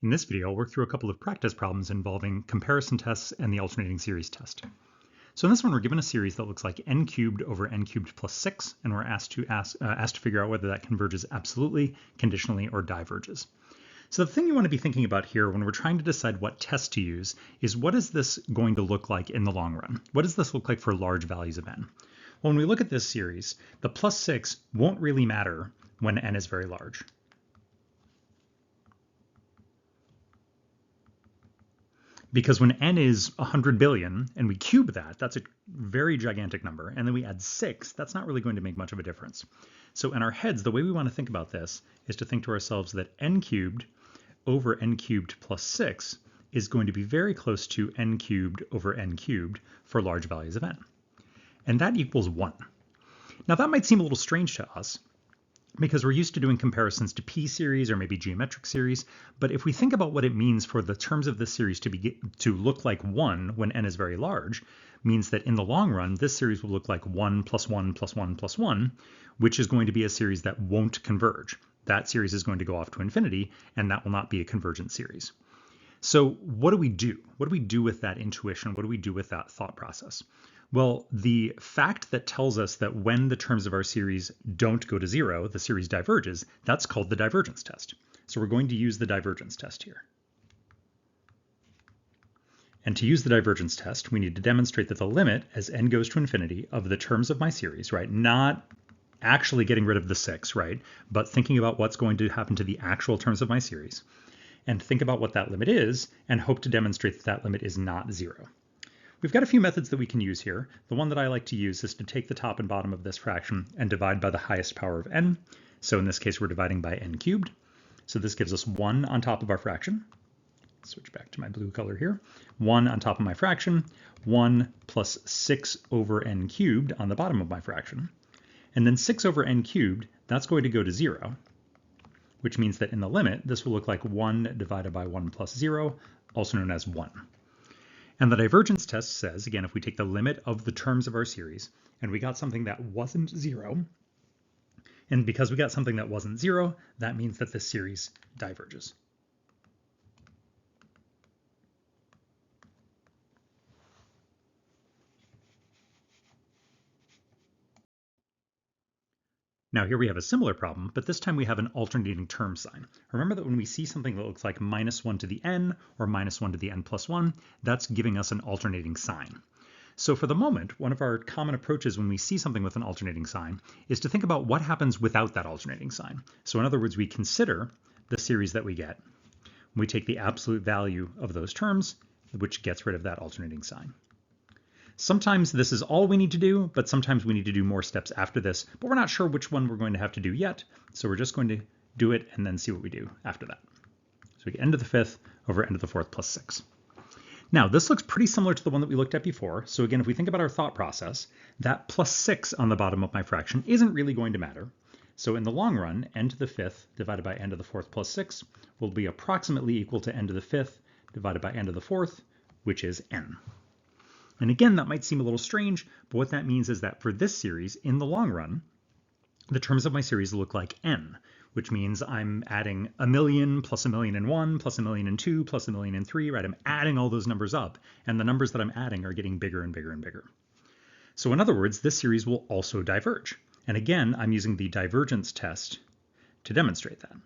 In this video, I'll work through a couple of practice problems involving comparison tests and the alternating series test. So in this one, we're given a series that looks like n cubed over n cubed plus 6, and we're asked to figure out whether that converges absolutely, conditionally, or diverges. So the thing you want to be thinking about here when we're trying to decide what test to use is what is this going to look like in the long run? What does this look like for large values of n? Well, when we look at this series, the plus 6 won't really matter when n is very large. Because when n is 100 billion and we cube that, that's a very gigantic number, and then we add 6, that's not really going to make much of a difference. So in our heads, the way we want to think about this is to think to ourselves that n cubed over n cubed plus 6 is going to be very close to n cubed over n cubed for large values of n. And that equals 1. Now that might seem a little strange to us, because we're used to doing comparisons to p-series or maybe geometric series. But if we think about what it means for the terms of this series to look like 1 when n is very large, means that in the long run, this series will look like 1 plus 1 plus 1 plus 1, which is going to be a series that won't converge. That series is going to go off to infinity, and that will not be a convergent series. So what do we do? What do we do with that intuition? What do we do with that thought process? Well, the fact that tells us that when the terms of our series don't go to 0, the series diverges, that's called the divergence test. So we're going to use the divergence test here. And to use the divergence test, we need to demonstrate that the limit as n goes to infinity of the terms of my series, right? Not actually getting rid of the 6, right? But thinking about what's going to happen to the actual terms of my series, and think about what that limit is, and hope to demonstrate that that limit is not 0. We've got a few methods that we can use here. The one that I like to use is to take the top and bottom of this fraction and divide by the highest power of n. So in this case, we're dividing by n cubed. So this gives us 1 on top of our fraction. Switch back to my blue color here. 1 on top of my fraction, 1 plus 6 over n cubed on the bottom of my fraction. And then 6 over n cubed, that's going to go to 0, which means that in the limit, this will look like 1 divided by 1 plus 0, also known as 1. And the divergence test says, again, if we take the limit of the terms of our series, and we got something that wasn't 0, and because we got something that wasn't 0, that means that this series diverges. Now here we have a similar problem, but this time we have an alternating term sign. Remember that when we see something that looks like minus 1 to the n or minus 1 to the n plus 1, that's giving us an alternating sign. So for the moment, one of our common approaches when we see something with an alternating sign is to think about what happens without that alternating sign. So in other words, we consider the series that we get. We take the absolute value of those terms, which gets rid of that alternating sign. Sometimes this is all we need to do, but sometimes we need to do more steps after this, but we're not sure which one we're going to have to do yet. So we're just going to do it and then see what we do after that. So we get n to the 5th over n to the 4th plus 6. Now this looks pretty similar to the one that we looked at before. So again, if we think about our thought process, that plus 6 on the bottom of my fraction isn't really going to matter. So in the long run, n to the 5th divided by n to the 4th plus 6 will be approximately equal to n to the 5th divided by n to the 4th, which is n. And again, that might seem a little strange, but what that means is that for this series, in the long run, the terms of my series look like n, which means I'm adding 1,000,000 plus 1,000,001 plus 1,000,002 plus 1,000,003, right? I'm adding all those numbers up, and the numbers that I'm adding are getting bigger and bigger and bigger. So in other words, this series will also diverge. And again, I'm using the divergence test to demonstrate that.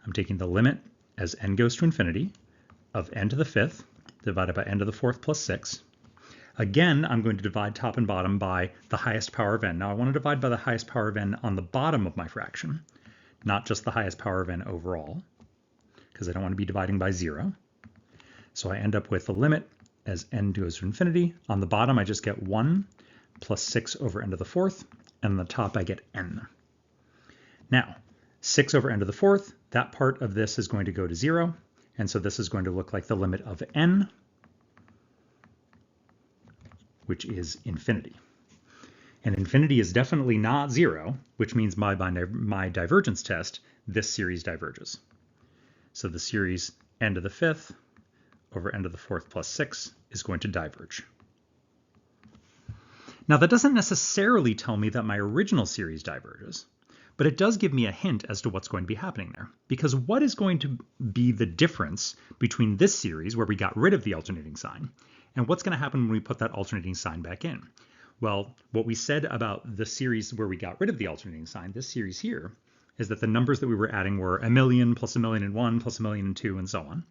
I'm taking the limit as n goes to infinity of n to the 5th divided by n to the 4th plus 6. Again, I'm going to divide top and bottom by the highest power of n. Now I want to divide by the highest power of n on the bottom of my fraction, not just the highest power of n overall, because I don't want to be dividing by 0. So I end up with the limit as n goes to infinity. On the bottom, I just get 1 plus 6 over n to the 4th, and on the top I get n. Now, 6 over n to the 4th, that part of this is going to go to 0. And so this is going to look like the limit of n, which is infinity. And infinity is definitely not 0, which means by my divergence test, this series diverges. So the series n to the 5th over n to the 4th plus 6 is going to diverge. Now that doesn't necessarily tell me that my original series diverges, But it does give me a hint as to what's going to be happening there. Because what is going to be the difference between this series, where we got rid of the alternating sign, and what's going to happen when we put that alternating sign back in? Well, what we said about the series where we got rid of the alternating sign, this series here, is that the numbers that we were adding were 1,000,000 plus 1,000,001 plus 1,000,002 and so on.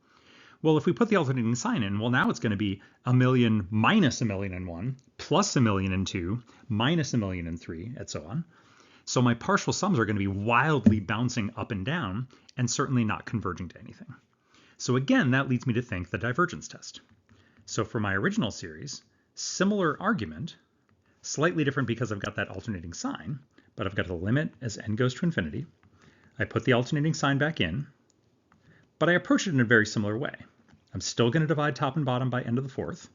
Well, if we put the alternating sign in, well, now it's going to be 1,000,000 minus 1,000,001 plus 1,000,002 minus 1,000,003 and so on. So my partial sums are going to be wildly bouncing up and down and certainly not converging to anything. So again, that leads me to think the divergence test. So for my original series, similar argument, slightly different because I've got that alternating sign, but I've got the limit as n goes to infinity. I put the alternating sign back in, but I approach it in a very similar way. I'm still going to divide top and bottom by n to the fourth.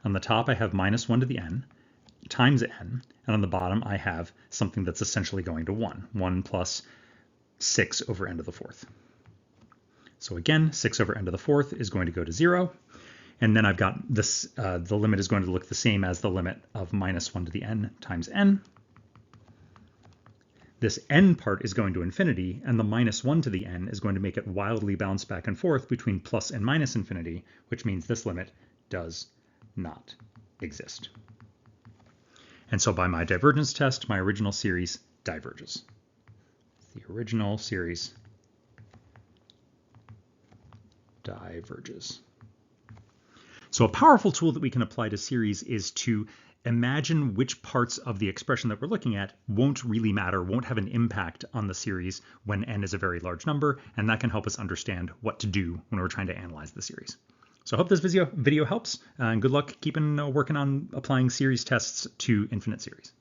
On the top, I have minus 1 to the n times n, and on the bottom, I have something that's essentially going to 1. 1 plus 6 over n to the fourth. So again, 6 over n to the fourth is going to go to 0. And then I've got this, the limit is going to look the same as the limit of minus 1 to the n times n. This n part is going to infinity, and the minus 1 to the n is going to make it wildly bounce back and forth between plus and minus infinity, which means this limit does not exist. And so by my divergence test, my original series diverges. The original series diverges. So a powerful tool that we can apply to series is to imagine which parts of the expression that we're looking at won't really matter, won't have an impact on the series when n is a very large number, and that can help us understand what to do when we're trying to analyze the series. So I hope this video helps, and good luck keeping working on applying series tests to infinite series.